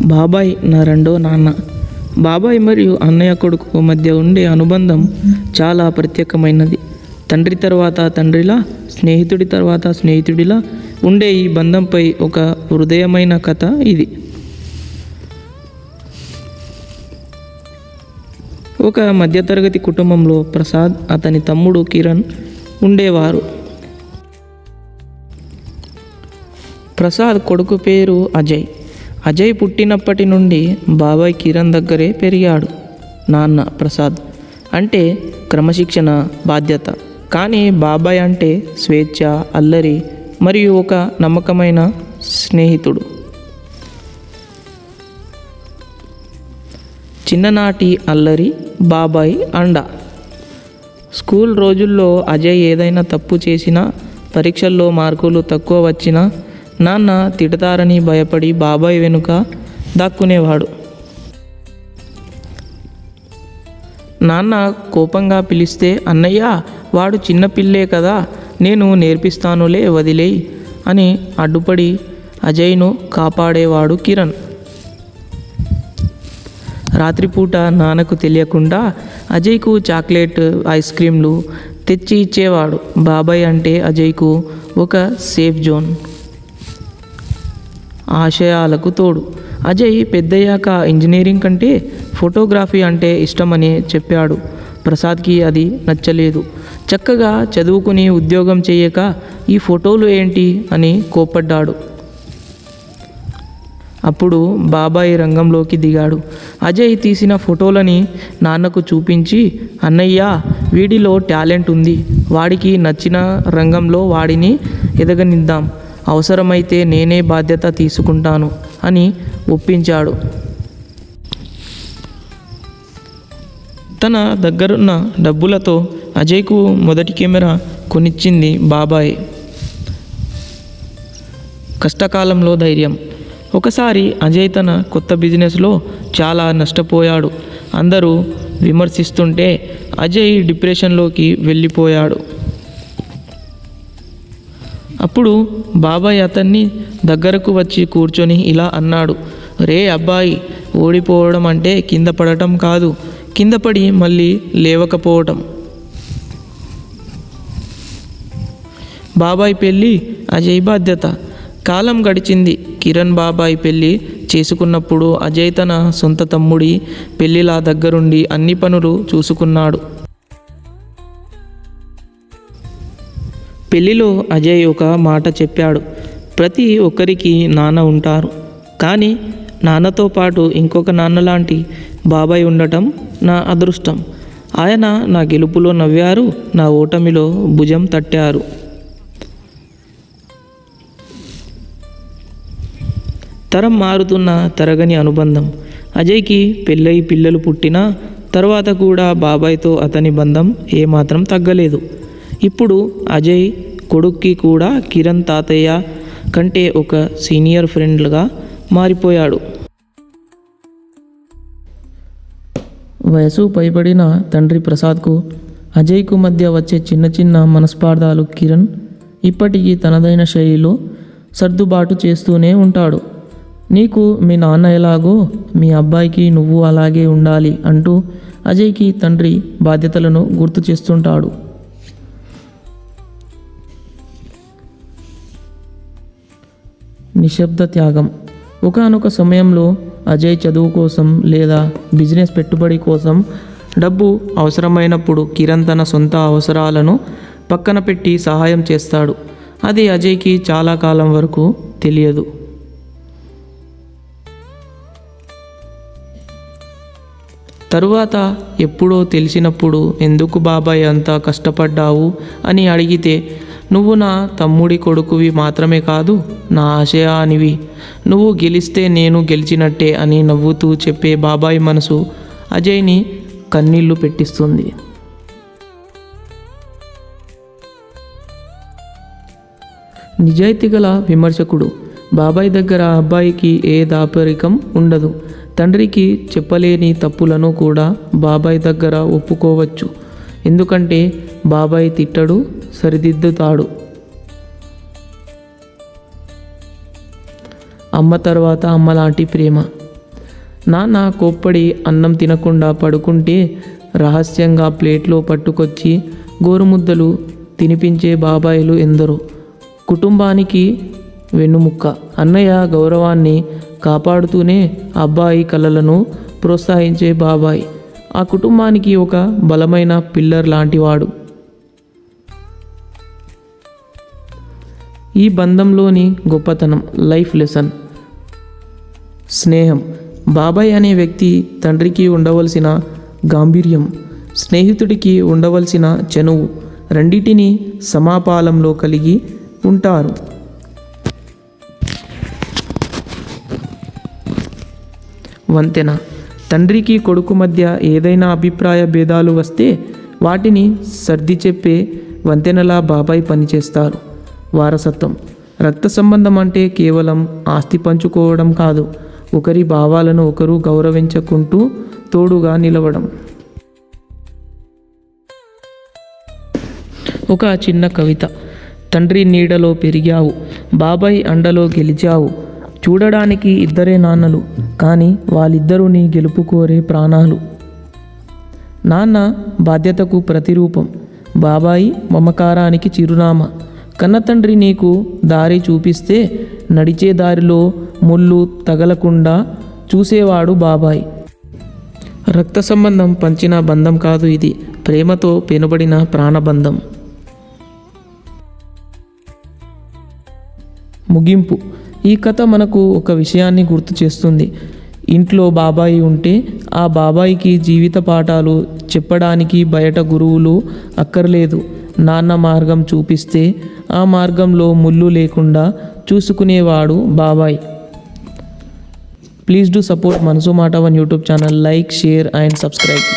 బాబాయ్ నా రెండో నాన్న. బాబాయ్ మరియు అన్నయ్య కొడుకు మధ్య ఉండే అనుబంధం చాలా ప్రత్యేకమైనది. తండ్రి తర్వాత తండ్రిలా, స్నేహితుడి తర్వాత స్నేహితుడిలా ఉండే ఈ బంధంపై ఒక హృదయమైన కథ ఇది. ఒక మధ్యతరగతి కుటుంబంలో ప్రసాద్, అతని తమ్ముడు కిరణ్ ఉండేవారు. ప్రసాద్ కొడుకు పేరు అజయ్. అజయ్ పుట్టినప్పటి నుండి బాబాయ్ కిరణ్ దగ్గరే పెరిగాడు. నాన్న ప్రసాద్ అంటే క్రమశిక్షణ, బాధ్యత. కానీ బాబాయ్ అంటే స్వేచ్ఛ, అల్లరి మరియు ఒక నమ్మకమైన స్నేహితుడు. చిన్ననాటి అల్లరి బాబాయ్ అండ. స్కూల్ రోజుల్లో అజయ్ ఏదైనా తప్పు చేసినా, పరీక్షల్లో మార్కులు తక్కువ వచ్చినా నాన్న తిడతారని భయపడి బాబాయ్ వెనుక దాక్కునేవాడు. నాన్న కోపంగా పిలిస్తే, అన్నయ్య వాడు చిన్నపిల్లే కదా, నేను నేర్పిస్తానులే, వదిలేయి అని అడ్డుపడి అజయ్ను కాపాడేవాడు కిరణ్. రాత్రిపూట నాన్నకు తెలియకుండా అజయ్కు చాక్లెట్, ఐస్ క్రీంలు తెచ్చి ఇచ్చేవాడు. బాబాయ్ అంటే అజయ్కు ఒక సేఫ్ జోన్. ఆశయాలకు తోడు. అజయ్ పెద్దయ్యాక ఇంజనీరింగ్ కంటే ఫోటోగ్రఫీ అంటే ఇష్టమని చెప్పాడు. ప్రసాద్కి అది నచ్చలేదు. చక్కగా చదువుకుని ఉద్యోగం చేయక ఈ ఫోటోలు ఏంటి అని కోప్పడ్డాడు. అప్పుడు బాబాయ్ రంగంలోకి దిగాడు. అజయ్ తీసిన ఫోటోలని నాన్నకు చూపించి, అన్నయ్య వీడిలో టాలెంట్ ఉంది, వాడికి నచ్చిన రంగంలో వాడిని ఎదగనిద్దాం, అవసరమైతే నేనే బాధ్యత తీసుకుంటాను అని ఒప్పించాడు. తన దగ్గరున్న డబ్బులతో అజయ్కు మొదటి కెమెరా కొనిచ్చింది బాబాయ్. కష్టకాలంలో ధైర్యం. ఒకసారి అజయ్ తన కొత్త బిజినెస్లో చాలా నష్టపోయాడు. అందరూ విమర్శిస్తుంటే అజయ్ డిప్రెషన్లోకి వెళ్ళిపోయాడు. అప్పుడు బాబాయ్ అతన్ని దగ్గరకు వచ్చి కూర్చొని ఇలా అన్నాడు, రే అబ్బాయి, ఓడిపోవడం అంటే కింద పడటం కాదు, కింద పడి మళ్ళీ లేవకపోవటం. బాబాయ్ పెళ్ళి అజయ్ బాధ్యత. కాలం గడిచింది. కిరణ్ బాబాయ్ పెళ్ళి చేసుకున్నప్పుడు అజయ్ తన సొంత తమ్ముడి పెళ్ళిలా దగ్గరుండి అన్ని పనులు చూసుకున్నాడు. పెళ్ళిలో అజయ్ ఒక మాట చెప్పాడు, ప్రతి ఒక్కరికి నాన్న ఉంటారు, కానీ నాన్నతో పాటు ఇంకొక నాన్నలాంటి బాబాయ్ ఉండటం నా అదృష్టం. ఆయన నా గెలుపులో నవ్వారు, నా ఓటమిలో భుజం తట్టారు. తరం మారుతున్న తరగని అనుబంధం. అజయ్కి పెళ్ళై పిల్లలు పుట్టిన తర్వాత కూడా బాబాయ్తో అతని బంధం ఏమాత్రం తగ్గలేదు. ఇప్పుడు అజయ్ కొడుక్కి కూడా కిరణ్ తాతయ్య కంటే ఒక సీనియర్ ఫ్రెండ్గా మారిపోయాడు. వయసు పైబడిన తండ్రి ప్రసాద్కు అజయ్కు మధ్య వచ్చే చిన్న చిన్న మనస్పార్థాలు కిరణ్ ఇప్పటికీ తనదైన శైలిలో సర్దుబాటు చేస్తూనే ఉంటాడు. నీకు మీ నాన్న ఎలాగో మీ అబ్బాయికి నువ్వు అలాగే ఉండాలి అంటూ అజయ్కి తండ్రి బాధ్యతలను గుర్తు చేస్తుంటాడు. నిశ్శబ్ద త్యాగం. ఒకానొక సమయంలో అజయ్ చదువు కోసం లేదా బిజినెస్ పెట్టుబడి కోసం డబ్బు అవసరమైనప్పుడు కిరణ్ తన సొంత అవసరాలను పక్కన పెట్టి సహాయం చేస్తాడు. అది అజయ్కి చాలా కాలం వరకు తెలియదు. తరువాత ఎప్పుడో తెలిసినప్పుడు, ఎందుకు బాబాయ్ అంత కష్టపడ్డావు అని అడిగితే, నువ్వు నా తమ్ముడి కొడుకువి మాత్రమే కాదు, నా ఆశయానివి, నువ్వు గెలిస్తే నేను గెలిచినట్టే అని నవ్వుతూ చెప్పే బాబాయ్ మనసు అజయ్ని కన్నీళ్లు పెట్టిస్తుంది. నిజాయితీ గల విమర్శకుడు. బాబాయ్ దగ్గర అబ్బాయికి ఏ దాపరికం ఉండదు. తండ్రికి చెప్పలేని తప్పులను కూడా బాబాయ్ దగ్గర ఒప్పుకోవచ్చు. ఎందుకంటే బాబాయ్ తిట్టడు, సరిదిద్దుతాడు. అమ్మ తర్వాత అమ్మ లాంటి ప్రేమ. నాన్న కోప్పడి అన్నం తినకుండా పడుకుంటే రహస్యంగా ప్లేట్లో పట్టుకొచ్చి గోరుముద్దలు తినిపించే బాబాయిలు ఎందరో. కుటుంబానికి వెన్నుముక్క. అన్నయ్య గౌరవాన్ని కాపాడుతూనే అబ్బాయి కలలను ప్రోత్సహించే బాబాయ్ ఆ కుటుంబానికి ఒక బలమైన పిల్లర్ లాంటివాడు. ఈ బంధంలోని గొప్పతనం. Life lesson. స్నేహం. బాబాయ్ అనే వ్యక్తి తండ్రికి ఉండవలసిన గాంభీర్యం, స్నేహితుడికి ఉండవలసిన చనువు రెండిటిని సమాపాలంలో కలిగి ఉంటారు. వంతెన. తండ్రికి కొడుకు మధ్య ఏదైనా అభిప్రాయ భేదాలు వస్తే వాటిని సర్ది చెప్పే వంతెనలా బాబాయ్ పనిచేస్తారు. వారసత్వం. రక్త సంబంధం అంటే కేవలం ఆస్తి పంచుకోవడం కాదు, ఒకరి భావాలను ఒకరు గౌరవించుకుంటూ తోడుగా నిలవడం. ఒక చిన్న కవిత. తండ్రి నీడలో పెరిగావు, బాబాయ్ అండలో గెలిచావు. చూడడానికి ఇద్దరే నాన్నలు, కానీ వాళ్ళిద్దరూ నీ గెలుపు కోరే ప్రాణాలు. నాన్న బాధ్యతకు ప్రతిరూపం, బాబాయి మమకారానికి చిరునామా. కన్నతండ్రి నీకు దారి చూపిస్తే నడిచే దారిలో ముళ్ళు తగలకుండా చూసేవాడు బాబాయ్. రక్త సంబంధం పంచిన బంధం కాదు ఇది, ప్రేమతో పెనుబడిన ప్రాణబంధం. ముగింపు. ఈ కథ మనకు ఒక విషయాన్ని గుర్తు చేస్తుంది. ఇంట్లో బాబాయి ఉంటే ఆ బాబాయికి జీవిత పాఠాలు చెప్పడానికి బయట గురువులు అక్కర్లేదు. నాన్న మార్గం చూపిస్తే ఆ మార్గంలో ముళ్ళు లేకుండా చూసుకునేవాడు బాబాయ్. ప్లీజ్ డూ సపోర్ట్ మనసు మాట one YouTube channel. Like, share and subscribe.